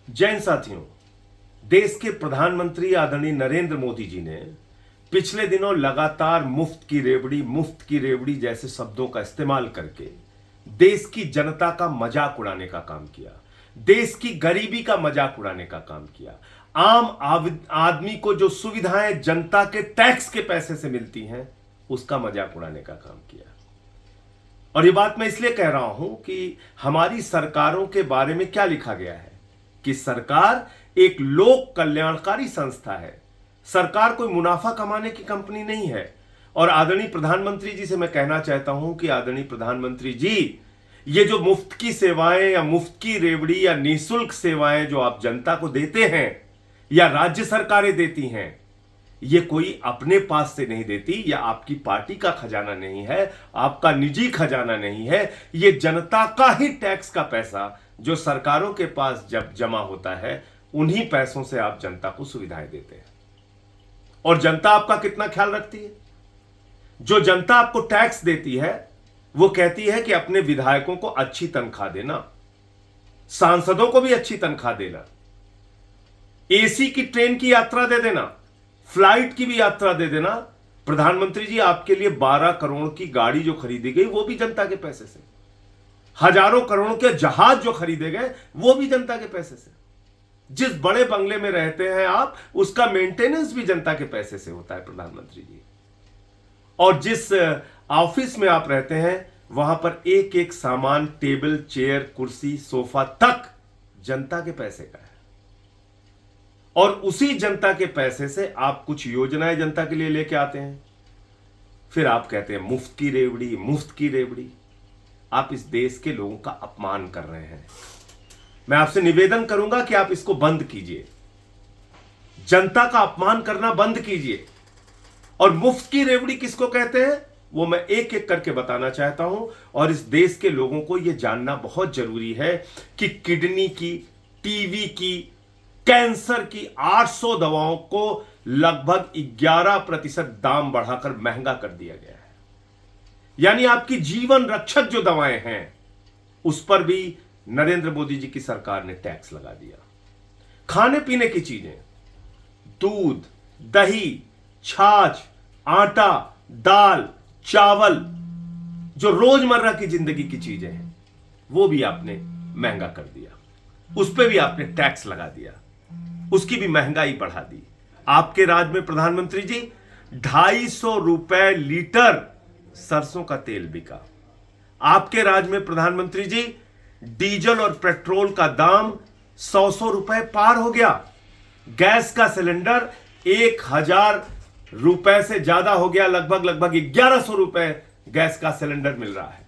जैन साथियों, देश के प्रधानमंत्री आदरणीय नरेंद्र मोदी जी ने पिछले दिनों लगातार मुफ्त की रेवड़ी जैसे शब्दों का इस्तेमाल करके देश की जनता का मजाक उड़ाने का काम किया, देश की गरीबी का मजाक उड़ाने का काम किया, आम आदमी को जो सुविधाएं जनता के टैक्स के पैसे से मिलती हैं उसका मजाक उड़ाने का काम किया। और ये बात मैं इसलिए कह रहा हूं कि हमारी सरकारों के बारे में क्या लिखा गया है कि सरकार एक लोक कल्याणकारी संस्था है, सरकार कोई मुनाफा कमाने की कंपनी नहीं है। और आदरणीय प्रधानमंत्री जी से मैं कहना चाहता हूं कि आदरणीय प्रधानमंत्री जी, ये जो मुफ्त की सेवाएं या मुफ्त की रेवड़ी या निःशुल्क सेवाएं जो आप जनता को देते हैं या राज्य सरकारें देती हैं, ये कोई अपने पास से नहीं देती, या आपकी पार्टी का खजाना नहीं है, आपका निजी खजाना नहीं है। ये जनता का ही टैक्स का पैसा जो सरकारों के पास जब जमा होता है, उन्हीं पैसों से आप जनता को सुविधाएं देते हैं। और जनता आपका कितना ख्याल रखती है? जो जनता आपको टैक्स देती है वो कहती है कि अपने विधायकों को अच्छी तनख्वाह देना, सांसदों को भी अच्छी तनख्वाह देना, एसी की ट्रेन की यात्रा दे देना, फ्लाइट की भी यात्रा दे देना। प्रधानमंत्री जी, आपके लिए 12 करोड़ की गाड़ी जो खरीदी गई वो भी जनता के पैसे से, हजारों करोड़ों के जहाज जो खरीदे गए वो भी जनता के पैसे से, जिस बड़े बंगले में रहते हैं आप उसका मेंटेनेंस भी जनता के पैसे से होता है प्रधानमंत्री जी। और जिस ऑफिस में आप रहते हैं वहां पर एक एक सामान, टेबल, चेयर, कुर्सी, सोफा तक जनता के पैसे का है। और उसी जनता के पैसे से आप कुछ योजनाएं जनता के लिए लेके आते हैं, फिर आप कहते हैं मुफ्त की रेवड़ी, मुफ्त की रेवड़ी। आप इस देश के लोगों का अपमान कर रहे हैं। मैं आपसे निवेदन करूंगा कि आप इसको बंद कीजिए, जनता का अपमान करना बंद कीजिए। और मुफ्त की रेवड़ी किसको कहते हैं वो मैं एक एक करके बताना चाहता हूं। और इस देश के लोगों को यह जानना बहुत जरूरी है कि किडनी की, टीवी की, कैंसर की 800 दवाओं को लगभग 11% दाम बढ़ाकर महंगा कर दिया गया है। यानी आपकी जीवन रक्षक जो दवाएं हैं उस पर भी नरेंद्र मोदी जी की सरकार ने टैक्स लगा दिया। खाने पीने की चीजें, दूध, दही, छाछ, आटा, दाल, चावल, जो रोजमर्रा की जिंदगी की चीजें हैं वो भी आपने महंगा कर दिया, उस पर भी आपने टैक्स लगा दिया, उसकी भी महंगाई बढ़ा दी। आपके राज्य में प्रधानमंत्री जी 250 रुपए लीटर सरसों का तेल बिका। आपके राज्य में प्रधानमंत्री जी डीजल और पेट्रोल का दाम 100 रुपए पार हो गया। गैस का सिलेंडर 1000 रुपए से ज्यादा हो गया, लगभग 1100 रुपए गैस का सिलेंडर मिल रहा है।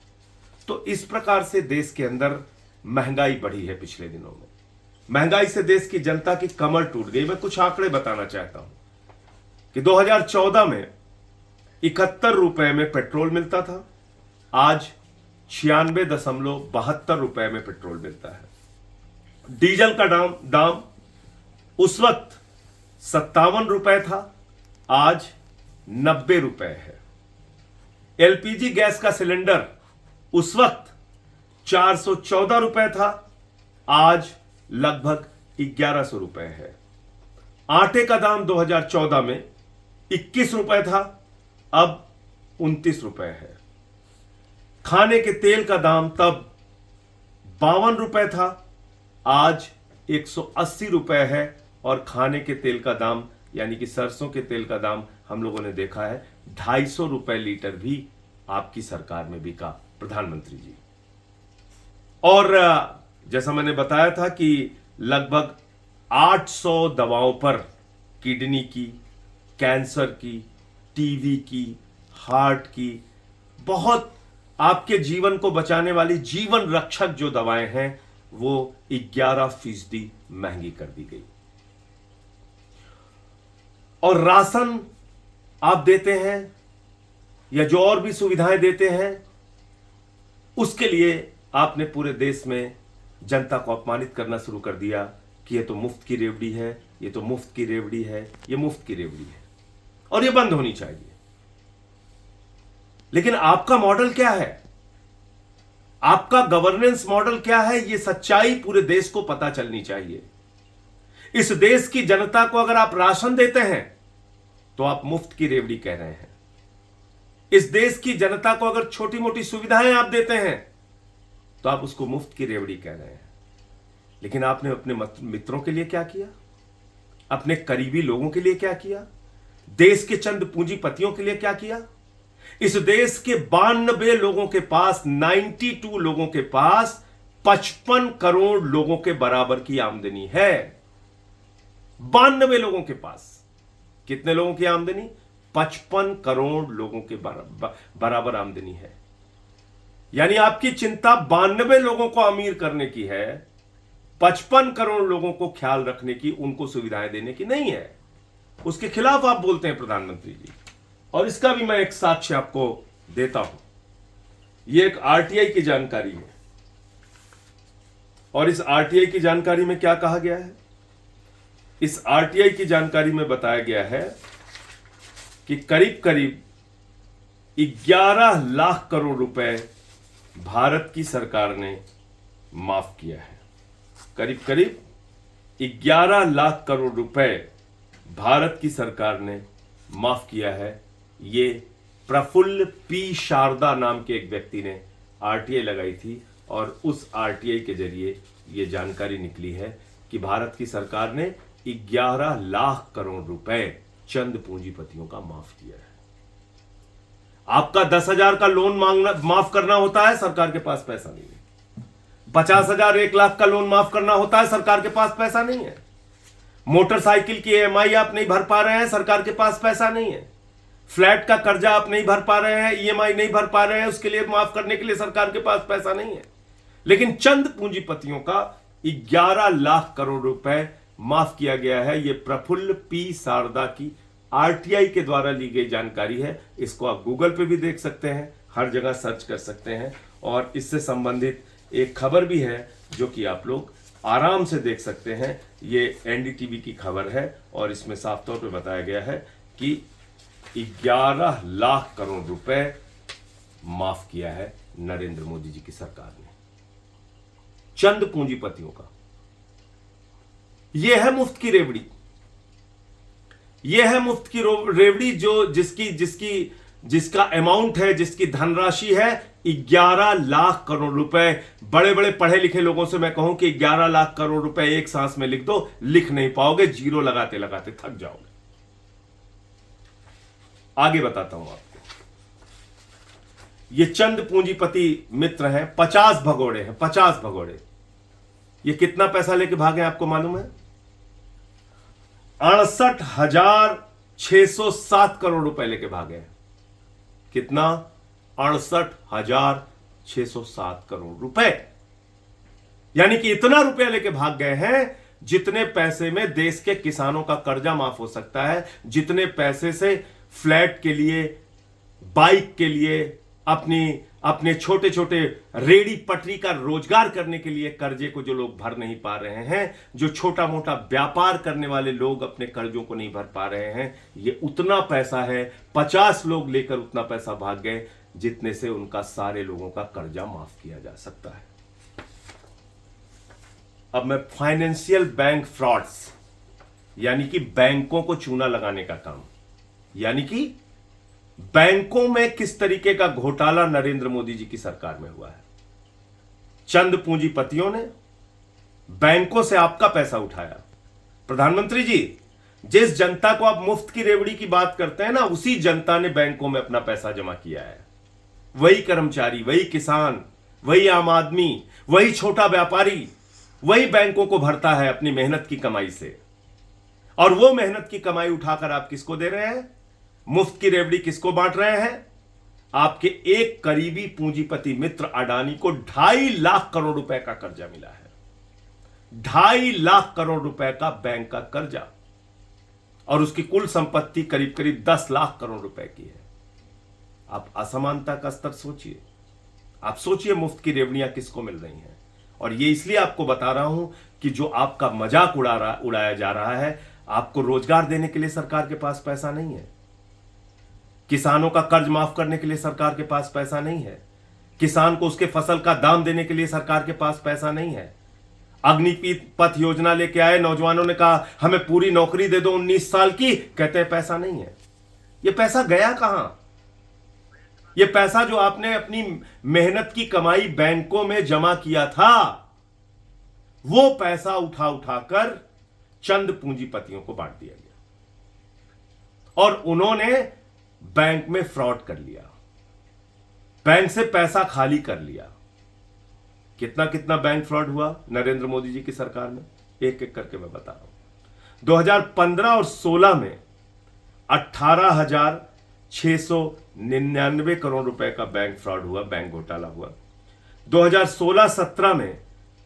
तो इस प्रकार से देश के अंदर महंगाई बढ़ी है। पिछले दिनों में महंगाई से देश की जनता की कमर टूट गई। मैं कुछ आंकड़े बताना चाहता हूं कि 2014 में 71 रुपए में पेट्रोल मिलता था, आज 96.72 रुपए में पेट्रोल मिलता है। डीजल का दाम उस वक्त 57 रुपए था, आज 90 रुपए है। एलपीजी गैस का सिलेंडर उस वक्त 414 रुपए था, आज लगभग 1100 रुपए है। आटे का दाम 2014 में 21 रुपए था, अब 29 रुपए है। खाने के तेल का दाम तब 52 रुपए था, आज 180 रुपए है। और खाने के तेल का दाम यानी कि सरसों के तेल का दाम हम लोगों ने देखा है 250 रुपए लीटर भी आपकी सरकार में बिका प्रधानमंत्री जी। और जैसा मैंने बताया था कि लगभग 800 दवाओं पर, किडनी की, कैंसर की, टीवी की, हार्ट की, बहुत आपके जीवन को बचाने वाली जीवन रक्षक जो दवाएं हैं वो 11% महंगी कर दी गई। और राशन आप देते हैं या जो और भी सुविधाएं देते हैं उसके लिए आपने पूरे देश में जनता को अपमानित करना शुरू कर दिया कि ये तो मुफ्त की रेवड़ी है, ये तो मुफ्त की रेवड़ी है, ये मुफ्त की रेवड़ी है। और ये बंद होनी चाहिए। लेकिन आपका मॉडल क्या है? आपका गवर्नेंस मॉडल क्या है? ये सच्चाई पूरे देश को पता चलनी चाहिए। इस देश की जनता को अगर आप राशन देते हैं तो आप मुफ्त की रेवड़ी कह रहे हैं। इस देश की जनता को अगर छोटी मोटी सुविधाएं आप देते हैं तो आप उसको मुफ्त की रेवड़ी कह रहे हैं। लेकिन आपने अपने मित्रों के लिए क्या किया, अपने करीबी लोगों के लिए क्या किया, देश के चंद पूंजीपतियों के लिए क्या किया? इस देश के 92 लोगों के पास, 92 लोगों के पास 55 करोड़ लोगों के बराबर की आमदनी है। 92 लोगों के पास कितने लोगों की आमदनी? 55 करोड़ लोगों के बराबर आमदनी है। यानी आपकी चिंता 92 लोगों को अमीर करने की है, 55 करोड़ लोगों को ख्याल रखने की, उनको सुविधाएं देने की नहीं है। उसके खिलाफ आप बोलते हैं प्रधानमंत्री जी। और इसका भी मैं एक साक्ष्य आपको देता हूं। यह एक आरटीआई की जानकारी है और इस आरटीआई की जानकारी में क्या कहा गया है? इस आरटीआई की जानकारी में बताया गया है कि करीब करीब 11 लाख करोड़ रुपए भारत की सरकार ने माफ किया है। करीब करीब 11 लाख करोड़ रुपए भारत की सरकार ने माफ किया है। ये प्रफुल्ल पी शारदा नाम के एक व्यक्ति ने आरटीआई लगाई थी और उस आरटीआई के जरिए ये जानकारी निकली है कि भारत की सरकार ने 11 लाख करोड़ रुपए चंद पूंजीपतियों का माफ किया है। आपका 10,000 का लोन माफ करना होता है, सरकार के पास पैसा नहीं है। 50,000, 1 लाख का लोन माफ करना होता है, सरकार के पास पैसा नहीं है। मोटरसाइकिल की ईएमआई आप नहीं भर पा रहे हैं, सरकार के पास पैसा नहीं है। फ्लैट का कर्जा आप नहीं भर पा रहे हैं, ईएमआई नहीं भर पा रहे हैं, उसके लिए माफ करने के लिए सरकार के पास पैसा नहीं है। लेकिन चंद पूंजीपतियों का 11 लाख करोड़ रुपए माफ किया गया है। यह प्रफुल्ल पी शारदा की आरटीआई के द्वारा ली गई जानकारी है। इसको आप गूगल पे भी देख सकते हैं, हर जगह सर्च कर सकते हैं। और इससे संबंधित एक खबर भी है जो कि आप लोग आराम से देख सकते हैं। ये एनडीटीवी की खबर है और इसमें साफ तौर पे बताया गया है कि 11 लाख करोड़ रुपए माफ किया है नरेंद्र मोदी जी की सरकार ने चंद पूंजीपतियों का। यह है मुफ्त की रेवड़ी। यह है मुफ्त की रेवड़ी जो जिसका अमाउंट है, जिसकी धनराशि है 11 लाख करोड़ रुपए। बड़े बड़े पढ़े लिखे लोगों से मैं कहूं कि 11 लाख करोड़ रुपए एक सांस में लिख दो, लिख नहीं पाओगे, जीरो लगाते लगाते थक जाओगे। आगे बताता हूं आपको। ये चंद पूंजीपति मित्र हैं, 50 भगोड़े हैं, 50 भगोड़े। ये कितना पैसा लेके भागे आपको मालूम है? 68,607 करोड़ रुपए लेके भागे। कितना? 68,607 करोड़ रुपए। यानी कि इतना रुपया लेके भाग गए हैं जितने पैसे में देश के किसानों का कर्जा माफ हो सकता है, जितने पैसे से फ्लैट के लिए, बाइक के लिए, अपने छोटे छोटे रेड़ी पटरी का रोजगार करने के लिए कर्जे को जो लोग भर नहीं पा रहे हैं, जो छोटा मोटा व्यापार करने वाले लोग अपने कर्जों को नहीं भर पा रहे हैं, ये उतना पैसा है। 50 लोग लेकर उतना पैसा भाग गए जितने से उनका सारे लोगों का कर्जा माफ किया जा सकता है। अब मैं फाइनेंशियल बैंक फ्रॉड्स, यानी कि बैंकों को चूना लगाने का काम, यानी कि बैंकों में किस तरीके का घोटाला नरेंद्र मोदी जी की सरकार में हुआ है। चंद पूंजीपतियों ने बैंकों से आपका पैसा उठाया। प्रधानमंत्री जी, जिस जनता को आप मुफ्त की रेवड़ी की बात करते हैं ना, उसी जनता ने बैंकों में अपना पैसा जमा किया है। वही कर्मचारी, वही किसान, वही आम आदमी, वही छोटा व्यापारी, वही बैंकों को भरता है अपनी मेहनत की कमाई से। और वो मेहनत की कमाई उठाकर आप किसको दे रहे हैं? मुफ्त की रेवड़ी किसको बांट रहे हैं? आपके एक करीबी पूंजीपति मित्र अडानी को 2.5 लाख करोड़ रुपए का कर्जा मिला है। 2.5 लाख करोड़ रुपए का बैंक का कर्जा, और उसकी कुल संपत्ति करीब करीब 10 लाख करोड़ रुपए की है। आप असमानता का स्तर सोचिए। आप सोचिए मुफ्त की रेवड़ियां किसको मिल रही हैं। और ये इसलिए आपको बता रहा हूं कि जो आपका मजाक उड़ाया जा रहा है, आपको रोजगार देने के लिए सरकार के पास पैसा नहीं है, किसानों का कर्ज माफ करने के लिए सरकार के पास पैसा नहीं है, किसान को उसके फसल का दाम देने के लिए सरकार के पास पैसा नहीं है। अग्निपथ योजना लेके आए, नौजवानों ने कहा हमें पूरी नौकरी दे दो 19 साल की, कहते हैं पैसा नहीं है। ये पैसा गया कहां? ये पैसा जो आपने अपनी मेहनत की कमाई बैंकों में जमा किया था, वो पैसा उठा उठाकर चंद पूंजीपतियों को बांट दिया गया और उन्होंने बैंक में फ्रॉड कर लिया, बैंक से पैसा खाली कर लिया। कितना कितना बैंक फ्रॉड हुआ नरेंद्र मोदी जी की सरकार में, एक एक करके मैं बता रहा हूं। 2015 और 16 में 18,699 करोड़ रुपए का बैंक फ्रॉड हुआ, बैंक घोटाला हुआ। 2016-17 में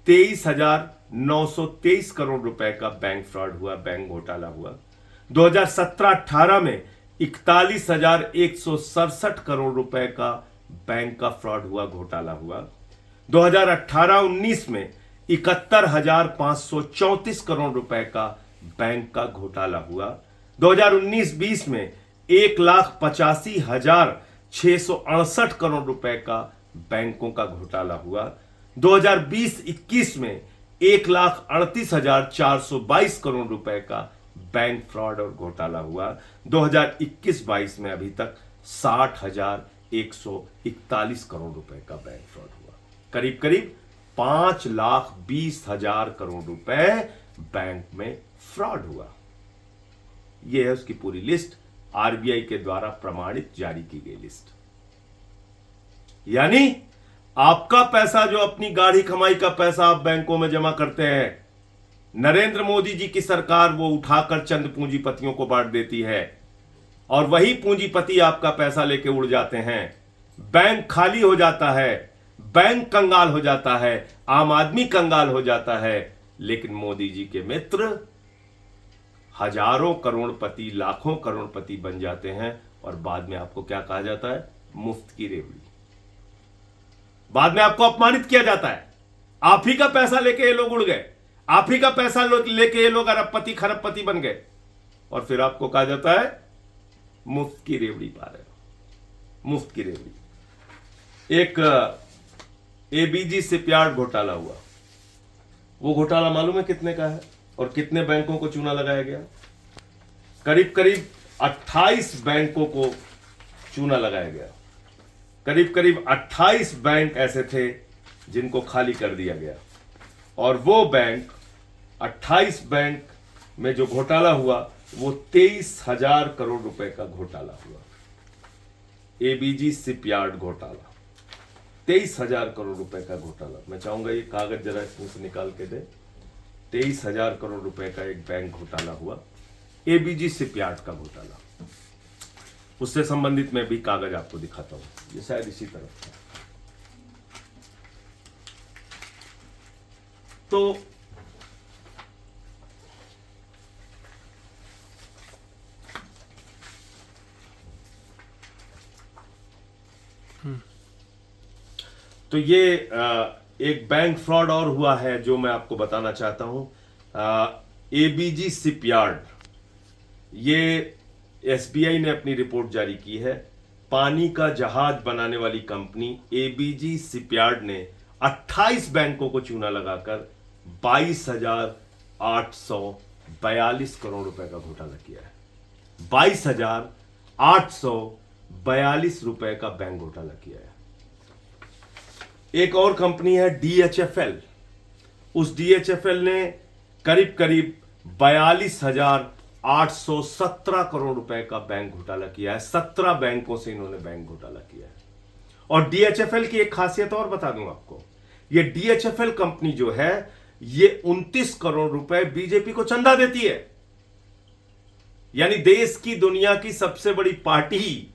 23,923 करोड़ रुपए का बैंक फ्रॉड हुआ, बैंक घोटाला हुआ। 2017-18 में 41,167 करोड़ रुपए का बैंक का फ्रॉड हुआ, घोटाला हुआ। 2018-19 में 71,534 करोड़ रुपए का बैंक का घोटाला हुआ। 2019-20 में 1,85,668 करोड़ रुपए का बैंकों का घोटाला हुआ। 2020-21 में 1,38,422 करोड़ रुपए का बैंक फ्रॉड और घोटाला हुआ। 2021-22 में अभी तक 60,141 करोड़ रुपए का बैंक फ्रॉड हुआ। करीब करीब 5,20,000 करोड़ रुपए बैंक में फ्रॉड हुआ। यह है उसकी पूरी लिस्ट, आरबीआई के द्वारा प्रमाणित जारी की गई लिस्ट। यानी आपका पैसा, जो अपनी गाढ़ी कमाई का पैसा आप बैंकों में जमा करते हैं, नरेंद्र मोदी जी की सरकार वो उठाकर चंद पूंजीपतियों को बांट देती है और वही पूंजीपति आपका पैसा लेके उड़ जाते हैं। बैंक खाली हो जाता है, बैंक कंगाल हो जाता है, आम आदमी कंगाल हो जाता है। लेकिन मोदी जी के मित्र हजारों करोड़पति, लाखों करोड़पति बन जाते हैं और बाद में आपको क्या कहा जाता है? मुफ्त की रेवड़ी। बाद में आपको अपमानित किया जाता है, आप ही का पैसा लेके ये लोग उड़ गए, आप ही का पैसा लेके ये लोग अरबपति खरबपति बन गए, और फिर आपको कहा जाता है मुफ्त की रेवड़ी पा रहे हो, मुफ्त की रेवड़ी। एक एबीजी शिपयार्ड घोटाला हुआ, वो घोटाला मालूम है कितने का है और कितने बैंकों को चूना लगाया गया? करीब करीब 28 बैंकों को चूना लगाया गया। करीब करीब 28 बैंक ऐसे थे जिनको खाली कर दिया गया, और वो बैंक 28 बैंक में जो घोटाला हुआ वो 23,000 करोड़ रुपए का घोटाला हुआ। एबीजी शिपयार्ड घोटाला, 23,000 करोड़ रुपए का घोटाला। मैं चाहूंगा ये कागज जरा इसमें से निकाल के दे। 23,000 करोड़ रुपए का एक बैंक घोटाला हुआ, एबीजी शिपयार्ड का घोटाला। उससे संबंधित मैं भी कागज आपको दिखाता हूं, ये शायद इसी तरफ था। तो ये एक बैंक फ्रॉड और हुआ है जो मैं आपको बताना चाहता हूं। एबीजी शिपयार्ड, ये एसबीआई ने अपनी रिपोर्ट जारी की है। पानी का जहाज बनाने वाली कंपनी एबीजी शिपयार्ड ने 28 बैंकों को चूना लगाकर 22,842 करोड़ रुपए का घोटाला किया है। 22,842 रुपए का बैंक घोटाला किया है। एक और कंपनी है डीएचएफएल, उस डीएचएफएल ने करीब करीब 42,817 करोड़ रुपए का बैंक घोटाला किया है। 17 बैंकों से इन्होंने बैंक घोटाला किया है। और डीएचएफएल की एक खासियत और बता दूं आपको, ये डीएचएफएल कंपनी जो है ये 29 करोड़ रुपए बीजेपी को चंदा देती है। यानी देश की, दुनिया की सबसे बड़ी पार्टी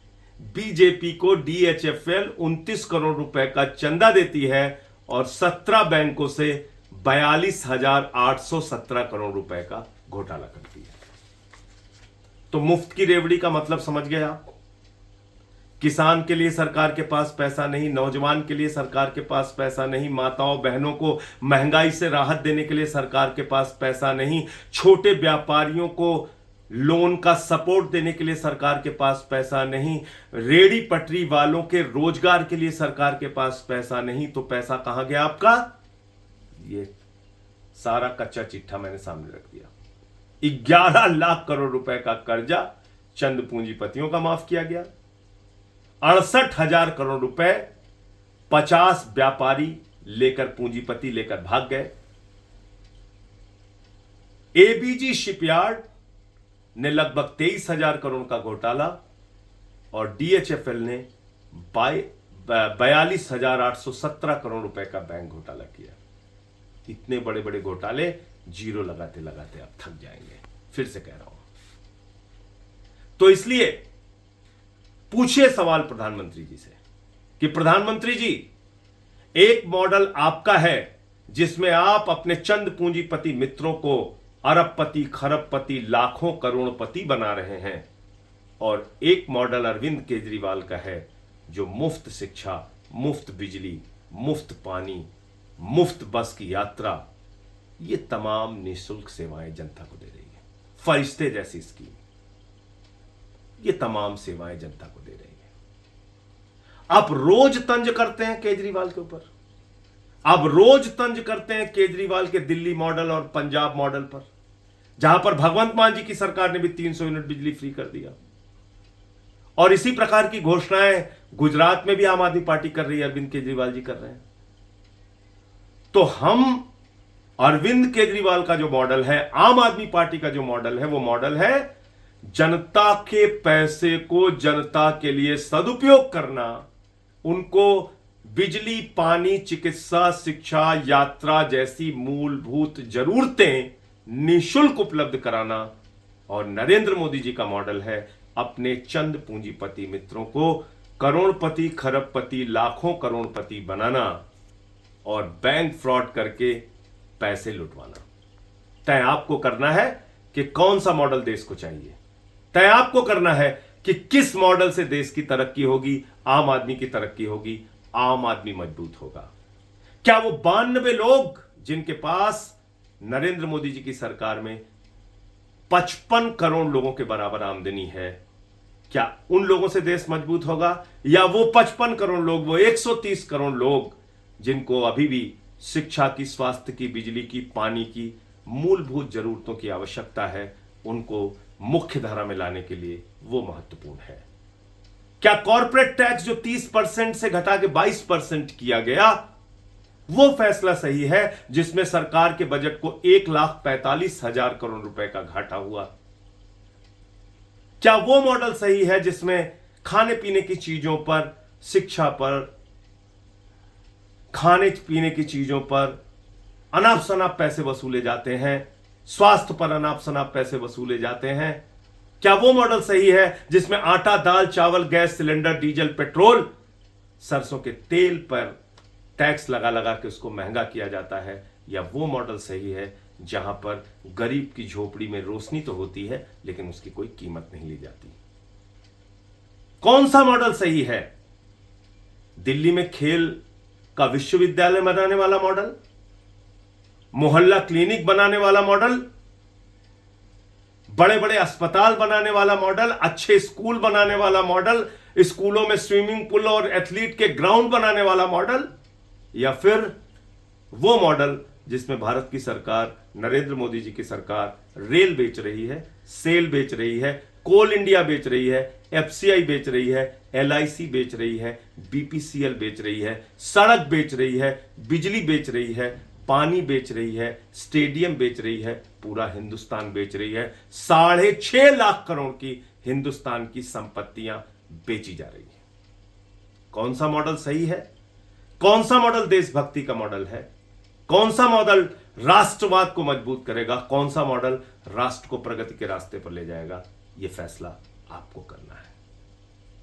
बीजेपी को डीएचएफएल 29 करोड़ रुपए का चंदा देती है और 17 बैंकों से 42,817 करोड़ रुपए का घोटाला करती है। तो मुफ्त की रेवड़ी का मतलब समझ गए आप? किसान के लिए सरकार के पास पैसा नहीं, नौजवान के लिए सरकार के पास पैसा नहीं, माताओं बहनों को महंगाई से राहत देने के लिए सरकार के पास पैसा नहीं, छोटे व्यापारियों को लोन का सपोर्ट देने के लिए सरकार के पास पैसा नहीं, रेड़ी पटरी वालों के रोजगार के लिए सरकार के पास पैसा नहीं। तो पैसा कहां गया आपका? ये सारा कच्चा चिट्ठा मैंने सामने रख दिया। 11 लाख करोड़ रुपए का कर्जा चंद पूंजीपतियों का माफ किया गया। 68,000 करोड़ रुपए 50 व्यापारी लेकर, पूंजीपति लेकर भाग गए। एबीजी शिपयार्ड ने लगभग 23,000 करोड़ का घोटाला और डीएचएफएल ने 42,817 करोड़ रुपए का बैंक घोटाला किया। इतने बड़े बड़े घोटाले जीरो लगाते लगाते अब थक जाएंगे। फिर से कह रहा हूं, तो इसलिए पूछिए सवाल प्रधानमंत्री जी से कि प्रधानमंत्री जी, एक मॉडल आपका है जिसमें आप अपने चंद पूंजीपति मित्रों को अरबपति, खरबपति, लाखों करोड़पति बना रहे हैं, और एक मॉडल अरविंद केजरीवाल का है जो मुफ्त शिक्षा, मुफ्त बिजली, मुफ्त पानी, मुफ्त बस की यात्रा, ये तमाम निःशुल्क सेवाएं जनता को दे रही है। फरिश्ते जैसी स्कीम, ये तमाम सेवाएं जनता को दे रही है। आप रोज तंज करते हैं केजरीवाल के ऊपर, आप रोज तंज करते हैं केजरीवाल के दिल्ली मॉडल और पंजाब मॉडल पर, जहां पर भगवंत मान जी की सरकार ने भी 300 यूनिट बिजली फ्री कर दिया। और इसी प्रकार की घोषणाएं गुजरात में भी आम आदमी पार्टी कर रही है, अरविंद केजरीवाल जी कर रहे हैं। तो हम अरविंद केजरीवाल का जो मॉडल है, आम आदमी पार्टी का जो मॉडल है, वो मॉडल है जनता के पैसे को जनता के लिए सदुपयोग करना, उनको बिजली, पानी, चिकित्सा, शिक्षा, यात्रा जैसी मूलभूत जरूरतें निःशुल्क उपलब्ध कराना। और नरेंद्र मोदी जी का मॉडल है अपने चंद पूंजीपति मित्रों को करोड़पति, खरबपति, लाखों करोड़पति बनाना और बैंक फ्रॉड करके पैसे लुटवाना। तय आपको करना है कि कौन सा मॉडल देश को चाहिए। तय आपको करना है कि किस मॉडल से देश की तरक्की होगी, आम आदमी की तरक्की होगी, आम आदमी मजबूत होगा। क्या वो 92 लोग जिनके पास नरेंद्र मोदी जी की सरकार में 55 करोड़ लोगों के बराबर आमदनी है, क्या उन लोगों से देश मजबूत होगा, या वो 55 करोड़ लोग, वो 130 करोड़ लोग जिनको अभी भी शिक्षा की, स्वास्थ्य की, बिजली की, पानी की मूलभूत जरूरतों की आवश्यकता है, उनको मुख्य धारा में लाने के लिए वो महत्वपूर्ण है। क्या कॉर्पोरेट टैक्स जो 30% से घटा के 22% किया गया, वो फैसला सही है जिसमें सरकार के बजट को 1,45,000 करोड़ रुपए का घाटा हुआ? क्या वो मॉडल सही है जिसमें खाने पीने की चीजों पर, शिक्षा पर, खाने पीने की चीजों पर अनाप शनाप पैसे वसूले जाते हैं, स्वास्थ्य पर अनाप शनाप पैसे वसूले जाते हैं? क्या वो मॉडल सही है जिसमें आटा, दाल, चावल, गैस सिलेंडर, डीजल, पेट्रोल, सरसों के तेल पर टैक्स लगा लगा के उसको महंगा किया जाता है? या वो मॉडल सही है जहां पर गरीब की झोपड़ी में रोशनी तो होती है लेकिन उसकी कोई कीमत नहीं ली जाती? कौन सा मॉडल सही है? दिल्ली में खेल का विश्वविद्यालय बनाने वाला मॉडल, मोहल्ला क्लिनिक बनाने वाला मॉडल, बड़े बड़े अस्पताल बनाने वाला मॉडल, अच्छे स्कूल बनाने वाला मॉडल, स्कूलों में स्विमिंग पूल और एथलीट के ग्राउंड बनाने वाला मॉडल, या फिर वो मॉडल जिसमें भारत की सरकार, नरेंद्र मोदी जी की सरकार रेल बेच रही है, सेल बेच रही है, कोल इंडिया बेच रही है, एफसीआई बेच रही है, एलआईसी बेच रही है, बीपीसीएल बेच रही है, सड़क बेच रही है, बिजली बेच रही है, पानी बेच रही है, स्टेडियम बेच रही है, पूरा हिंदुस्तान बेच रही है। 6.5 लाख करोड़ की हिंदुस्तान की संपत्तियां बेची जा रही है। कौन सा मॉडल सही है? कौन सा मॉडल देशभक्ति का मॉडल है? कौन सा मॉडल राष्ट्रवाद को मजबूत करेगा? कौन सा मॉडल राष्ट्र को प्रगति के रास्ते पर ले जाएगा? यह फैसला आपको करना है।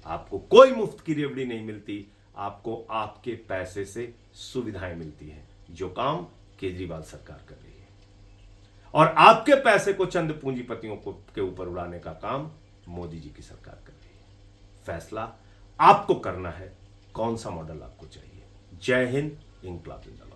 आपको कोई मुफ्त की रेवड़ी नहीं मिलती, आपको आपके पैसे से सुविधाएं मिलती हैं, जो काम केजरीवाल सरकार कर रही है। और आपके पैसे को चंद पूंजीपतियों को के ऊपर उड़ाने का काम मोदी जी की सरकार कर रही है। फैसला आपको करना है, कौन सा मॉडल आपको चाहिए। जय हिंद, इंकलाब जिंदाबाद।